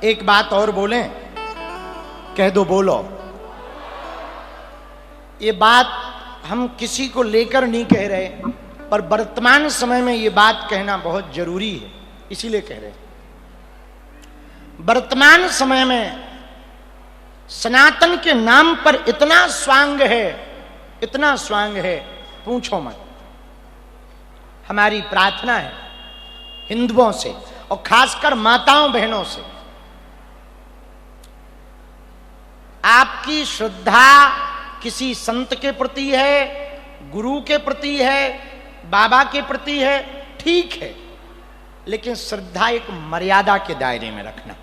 एक बात और बोलें, कह दो बोलो। ये बात हम किसी को लेकर नहीं कह रहे, पर वर्तमान समय में ये बात कहना बहुत जरूरी है, इसीलिए कह रहे हैं। वर्तमान समय में सनातन के नाम पर इतना स्वांग है, इतना स्वांग है, पूछो मत। हमारी प्रार्थना है हिंदुओं से और खासकर माताओं बहनों से, आपकी श्रद्धा किसी संत के प्रति है, गुरु के प्रति है, बाबा के प्रति है, ठीक है, लेकिन श्रद्धा एक मर्यादा के दायरे में रखना।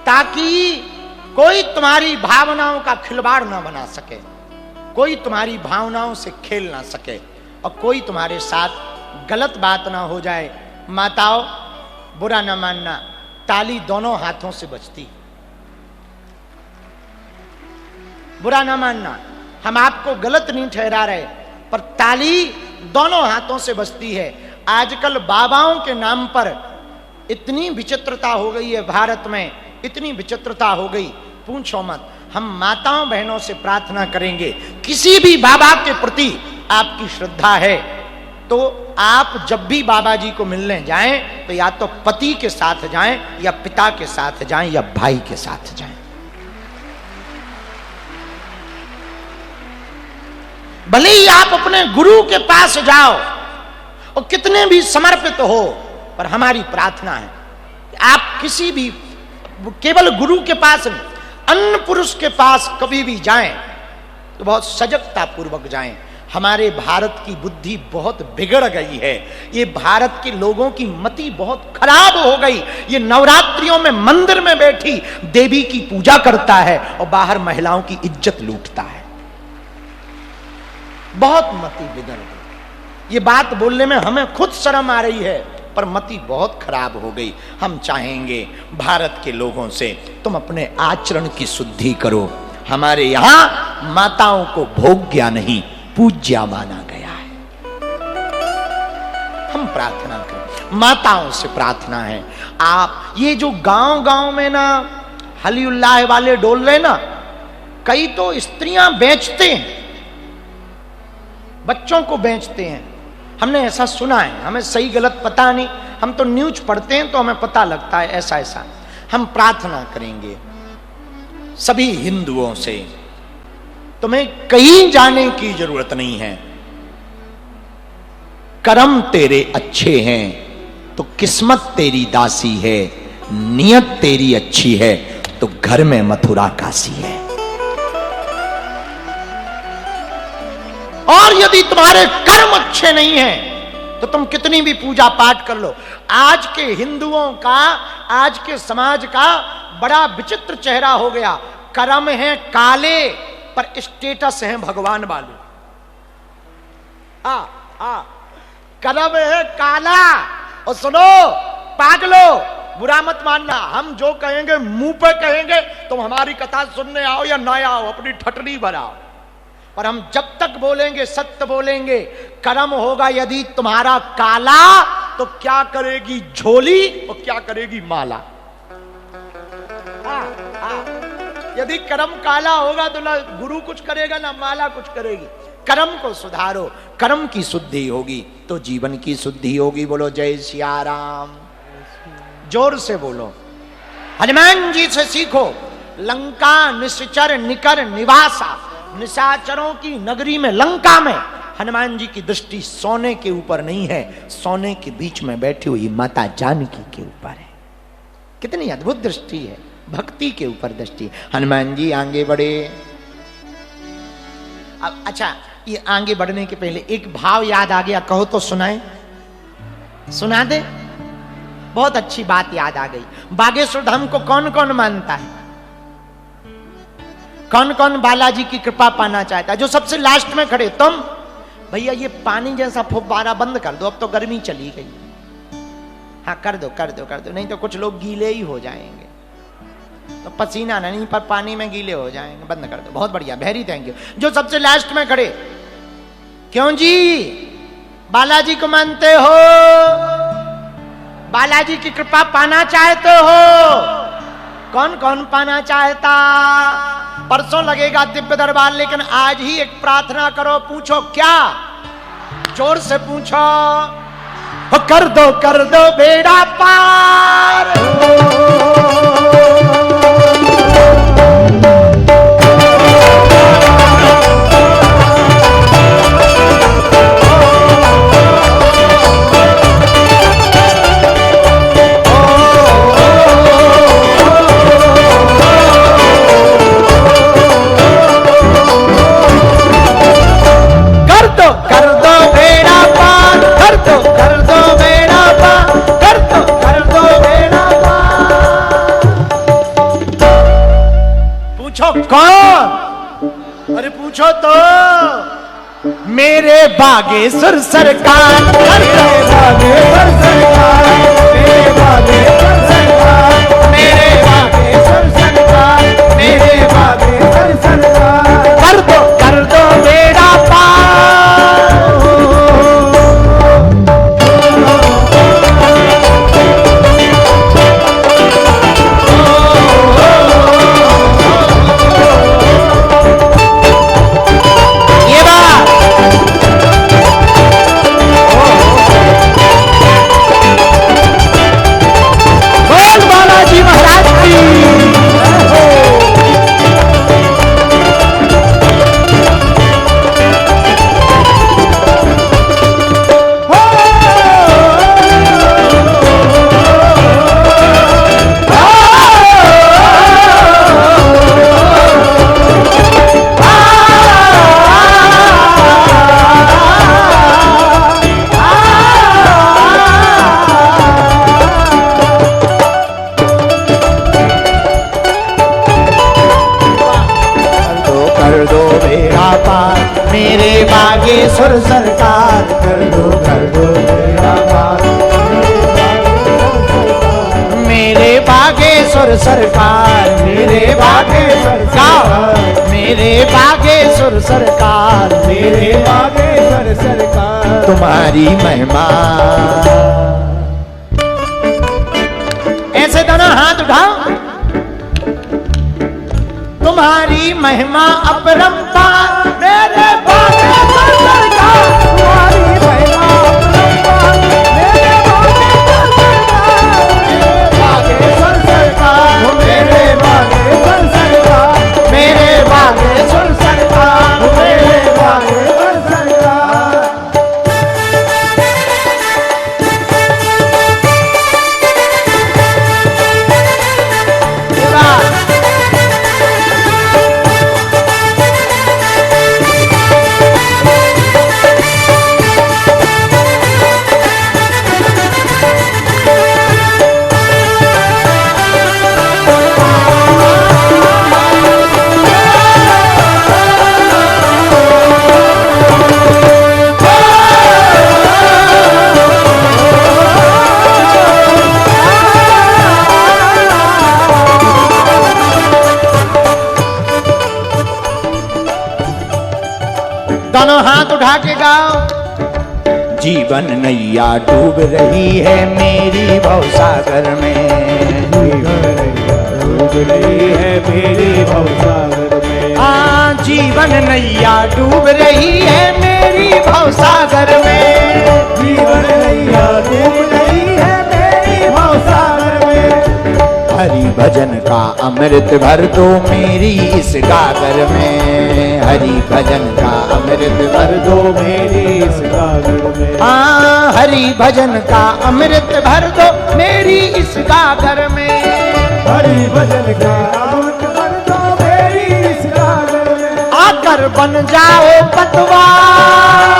ताकि कोई तुम्हारी भावनाओं का खिलवाड़ ना बना सके, कोई तुम्हारी भावनाओं से खेल ना सके और कोई तुम्हारे साथ गलत बात ना हो जाए। माताओं, बुरा ना मानना, ताली दोनों हाथों से बजती, बुरा ना मानना, हम आपको गलत नहीं ठहरा रहे, पर ताली दोनों हाथों से बजती है। आजकल बाबाओं के नाम पर इतनी विचित्रता हो गई है भारत में, इतनी विचित्रता हो गई, पूछो मत। हम माताओं बहनों से प्रार्थना करेंगे, किसी भी बाबा के प्रति आपकी श्रद्धा है तो आप जब भी बाबा जी को मिलने जाएं तो या तो पति के साथ जाएं, या पिता के साथ जाएं, या भाई के साथ जाएं। भले ही आप अपने गुरु के पास जाओ और कितने भी समर्पित हो, पर हमारी प्रार्थना है कि आप किसी भी, केवल गुरु के पास नहीं, अन्य पुरुष के पास कभी भी जाएं तो बहुत सजगता पूर्वक जाएं। हमारे भारत की बुद्धि बहुत बिगड़ गई है, ये भारत के लोगों की मति बहुत खराब हो गई। ये नवरात्रियों में मंदिर में बैठी देवी की पूजा करता है और बाहर महिलाओं की इज्जत लूटता है। बहुत मति बिगड़ गई। ये बात बोलने में हमें खुद शर्म आ रही है, पर मति बहुत खराब हो गई। हम चाहेंगे भारत के लोगों से, तुम अपने आचरण की शुद्धि करो। हमारे यहां माताओं को भोग्या नहीं, पूज्या माना गया है। हम प्रार्थना करें, माताओं से प्रार्थना है। आप ये जो गांव गांव में ना हली उल्लाह वाले डोल रहे ना, कई तो स्त्रियां बेचते हैं, बच्चों को बेचते हैं। हमने ऐसा सुना है, हमें सही गलत पता नहीं, हम तो न्यूज पढ़ते हैं तो हमें पता लगता है ऐसा ऐसा। हम प्रार्थना करेंगे सभी हिंदुओं से, तुम्हें कहीं जाने की जरूरत नहीं है। कर्म तेरे अच्छे हैं तो किस्मत तेरी दासी है, नियत तेरी अच्छी है तो घर में मथुरा काशी है। और यदि तुम्हारे कर्म अच्छे नहीं हैं तो तुम कितनी भी पूजा पाठ कर लो। आज के हिंदुओं का, आज के समाज का बड़ा विचित्र चेहरा हो गया। कर्म है काले पर स्टेटस है भगवान वाले। कर्म है काला, और सुनो पागलो, बुरा मत मानना, हम जो कहेंगे मुंह पे कहेंगे, तुम हमारी कथा सुनने आओ या ना आओ, अपनी ठटनी बनाओ, पर हम जब तक बोलेंगे सत्य बोलेंगे। कर्म होगा यदि तुम्हारा काला तो क्या करेगी झोली और क्या करेगी माला। यदि कर्म काला होगा तो ना गुरु कुछ करेगा ना माला कुछ करेगी। कर्म को सुधारो, कर्म की शुद्धि होगी तो जीवन की शुद्धि होगी। बोलो जय सिया राम, जोर से बोलो। हनुमान जी से सीखो। लंका निश्चर निकर निवासा, निशाचरों की नगरी में, लंका में हनुमान जी की दृष्टि सोने के ऊपर नहीं है, सोने के बीच में बैठी हुई माता जानकी के ऊपर है। कितनी अद्भुत दृष्टि है, भक्ति के ऊपर दृष्टि। हनुमान जी आगे बढ़े। अब अच्छा, ये आगे बढ़ने के पहले एक भाव याद आ गया, कहो तो सुनाए, सुना दे। बहुत अच्छी बात याद आ गई। बागेश्वर धाम को कौन कौन मानता है? कौन कौन बालाजी की कृपा पाना चाहता है? जो सबसे लास्ट में खड़े, तुम भैया ये पानी जैसा फुब्बारा बंद कर दो, अब तो गर्मी चली गई। हाँ कर दो कर दो कर दो, नहीं तो कुछ लोग गीले ही हो जाएंगे, तो पसीना नहीं पर पानी में गीले हो जाएंगे, बंद कर दो। बहुत बढ़िया, वेरी थैंक यू। जो सबसे लास्ट में खड़े, क्यों जी बालाजी को मानते हो? बालाजी की कृपा पाना चाहते हो? कौन कौन पाना चाहता? परसों लगेगा दिव्य दरबार, लेकिन आज ही एक प्रार्थना करो। पूछो क्या? जोर से पूछो। कर दो बेड़ा पार। कर दो बेड़ा पार, कर दो बेड़ा पार, कर दो बेड़ा पार। पूछो कौन? अरे पूछो तो। मेरे बागेश्वर सरकार, मेरे बागेश्वर सरकार, मेरे बागेश्वर सरकार, मेरे बागेश्वर सरकार, मेरे बागेश्वर सरकार। कर दो बेड़ा पार। मेरे बागेश्वर सरकार, कर दो बेड़ा पार। मेरे बागेश्वर सरकार, मेरे बागेश्वर सरकार, मेरे बागेश्वर सरकार, मेरे बागेश्वर सरकार। तुम्हारी महिमा। ऐसे दोनों हाथ उठाओ। तुम्हारी महिमा अपरंपार, मेरे बागेश्वर सरकार। तुम्हारी महिमा अपरंपार, मेरे बागेश्वर सरकार, बागेश्वर सरकार, मेरे बागेश्वर सरकार, मेरे बागेश्वर सरकार, मेरे बागेश्वर सरकार। दोनों हाथ उठा के गाओ। जीवन नैया डूब रही है मेरी भवसागर में, जीवन नैया डूब रही है मेरी भवसागर में। जीवन नैया डूब रही है मेरी भवसागर में, जीवन नैया डूब रही है मेरी भवसागर में। हरि भजन का अमृत भर दो मेरी इस गागर में, हरि भजन का अमृत भर दो मेरी इस गागर में। हाँ, हरि भजन का अमृत भर दो मेरी इस गागर में, हरि भजन का अमृत भर दो मेरी इस गागर में। आकर बन जाओ पतवार,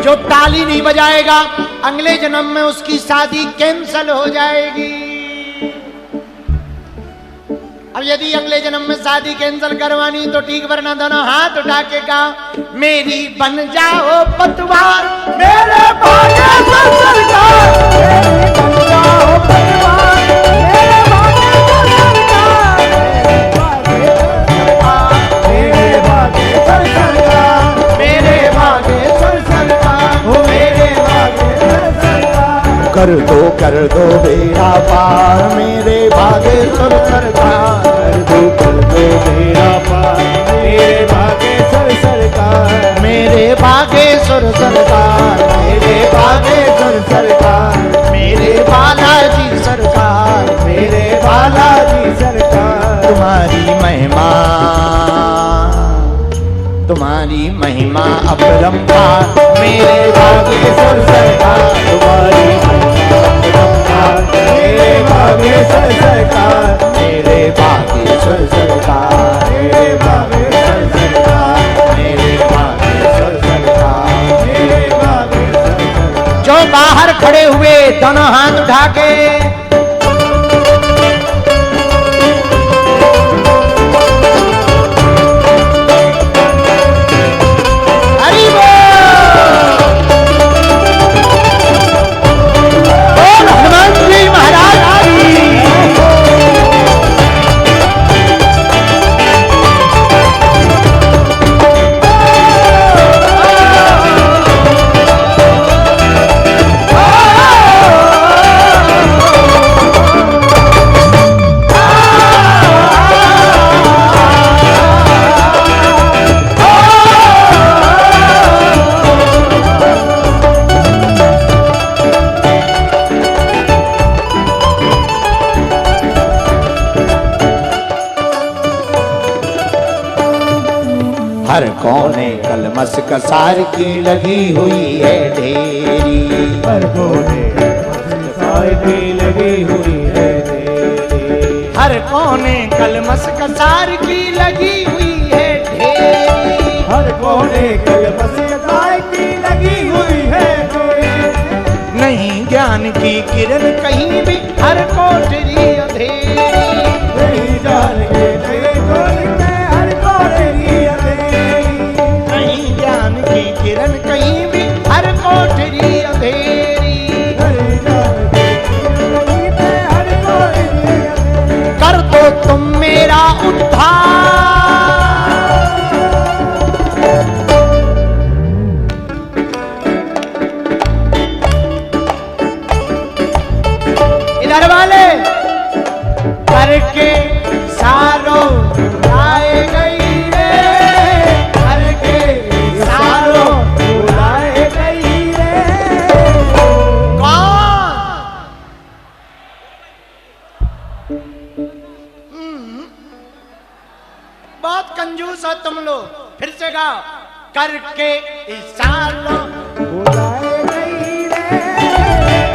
जो ताली नहीं बजाएगा अगले जन्म में उसकी शादी कैंसल हो जाएगी। अब यदि अगले जन्म में शादी कैंसिल करवानी तो ठीक, वरना दोनों हाथ उठा के कहा मेरी बन जाओ पतवार, मेरे बागेश्वर सरकार, मेरी बन जाओ पतवार, मेरे बागेश्वर सरकार, मेरे बागेश्वर सरकार, मेरे बागेश्वर कर दो बेड़ा पार मेरे बागेश्वर सरकार, कर दो बेड़ा पार मेरे बागेश्वर सरकार, मेरे बागेश्वर सरकार, मेरे बागेश्वर सरकार, मेरे बालाजी सरकार, मेरे बालाजी सरकार। तुम्हारी महिमा, तुम्हारी महिमा अपरंपार, मेरे बागेश्वर सरकार, तुम्हारी महिमा अपरंपार, मेरे बागेश्वर सरकार, मेरे बागेश्वर सरकार, मेरे बागेश्वर सरकार, मेरे बागेश्वर सरकार, मेरे बागेश्वर सरकार। जो बाहर खड़े हुए दोनों हाथ उठा के हरि बोल, बोल हनुमान जी महाराज की। हर कोने कलमस कसार की लगी हुई है ढेरी, हर कोने सार की लगी हुई है तेरी, हर कोने कलमस कसार की लगी हुई है ढेरी, हर कोने कलमस सार की लगी हुई है तेरी। नहीं ज्ञान की किरण कहीं भी, हर कोठरी अंधेरी, नहीं जान के तेरे कोल में हर कोठरी अंधेरी, नहीं ज्ञान की किरण कहीं भी, हर कोठरी अंधेरी। नहीं जान के तेरे कोल में हर कोठरी अंधेरी। कर दो तुम मेरा उद्धार, इधर वाले करके सारों आए गई रे, करके सारों बुलाए गई रे। कौन? बहुत कंजूस हो तुम लोग, फिर से गाओ, करके इशारों बुलाए गई रे,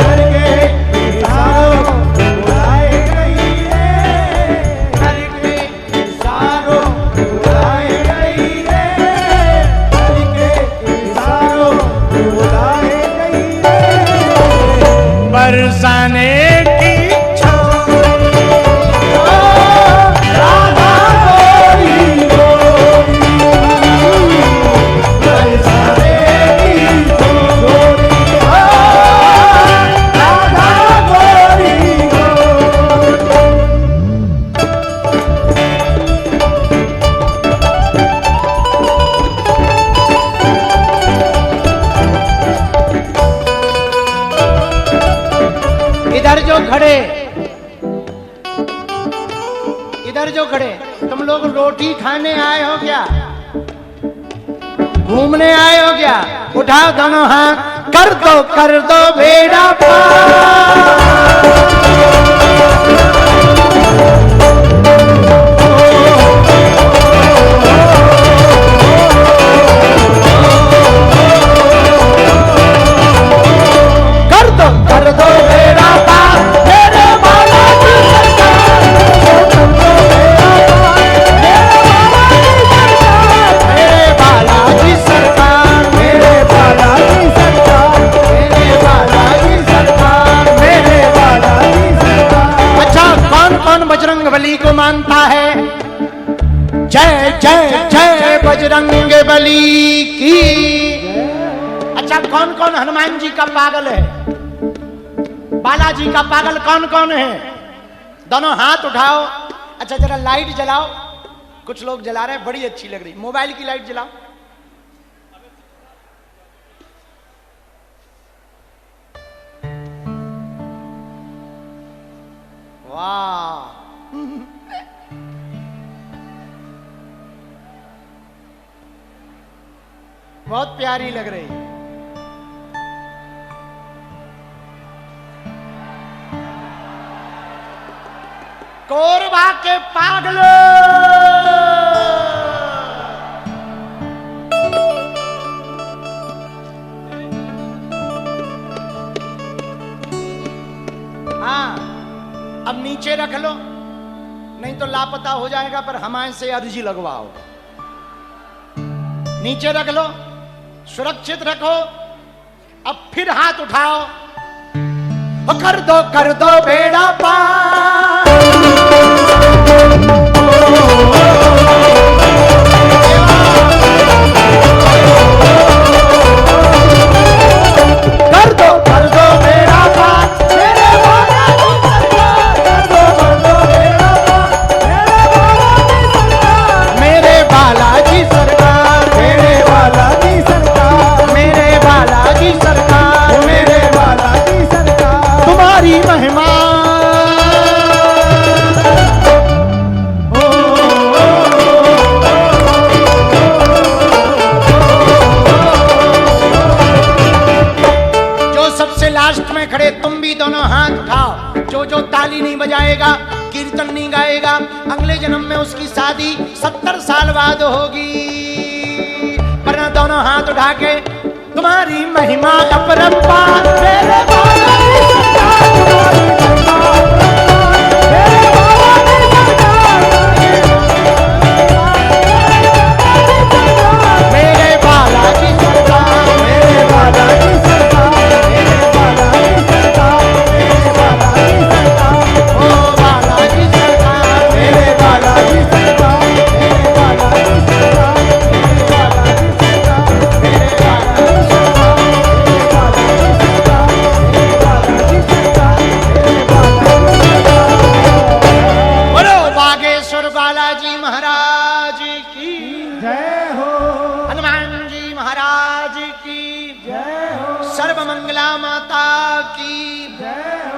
करके इशारों बुलाए गई रे, करके इशारों बुलाए गई रे, करके इशारों बुलाए गई रे। बरसाने की राधा गोरी गोरी, बरसाने की गोरी, राधा गोरी गोरी। इधर जो खड़े, इधर जो खड़े, तुम लोग रोटी खाने आए हो क्या, घूमने आए हो क्या? उठाओ दोनों हाथ, कर दो बेड़ा कर दो बेड़ा पार, मेरे बालाजी सरकार, मेरे बालाजी सरकार, मेरे बालाजी सरकार, मेरे बालाजी सरकार, मेरे बालाजी सरकार। अच्छा, कौन कौन बजरंग बली को मानता है? जय जय जय बजरंग बली की। अच्छा, कौन कौन हनुमान जी का पागल है? बालाजी का पागल कौन कौन है? दोनों हाथ उठाओ। अच्छा, जरा लाइट जलाओ, कुछ लोग जला रहे हैं, बड़ी अच्छी लग रही, मोबाइल की लाइट जलाओ। बहुत प्यारी लग रही है। कोरबा के पागलो, हाँ अब नीचे रख लो, नहीं तो लापता हो जाएगा, पर हमारे से अर्जी लगवाओ। नीचे रख लो, सुरक्षित रखो। अब फिर हाथ उठाओ, कर दो बेड़ा पार। कर दो बेड़ा पार, मेरे बालाजी सरकार। मेरे बालाजी सरकार, मेरे बालाजी सरकार, मेरे बालाजी सरकार, मेरे बालाजी सरकार। तुम्हारी महिमा लास्ट में खड़े तुम भी दोनों हाथ उठाओ। जो ताली नहीं बजाएगा, कीर्तन नहीं गाएगा, अगले जन्म में उसकी शादी 70 साल बाद होगी। वरना दोनों हाथ उठा के तुम्हारी महिमा अपरंपार, मेरे बालाजी सरकार, मेरे बालाजी सरकार, मेरे बालाजी सरकार, मेरे बालाजी सरकार, मेरे बालाजी सरकार, ओ बालाजी सरकार, मेरे बालाजी सरकार, मेरे बालाजी सरकार, मेरे बालाजी सरकार, मेरे बालाजी सरकार, मेरे बालाजी सरकार, मेरे बालाजी सरकार, मेरे बालाजी सरकार। बोलो बागेश्वर बालाजी महाराज की जय हो, हनुमान जी महाराज की जय हो, सर्वमंगला माता की जय हो।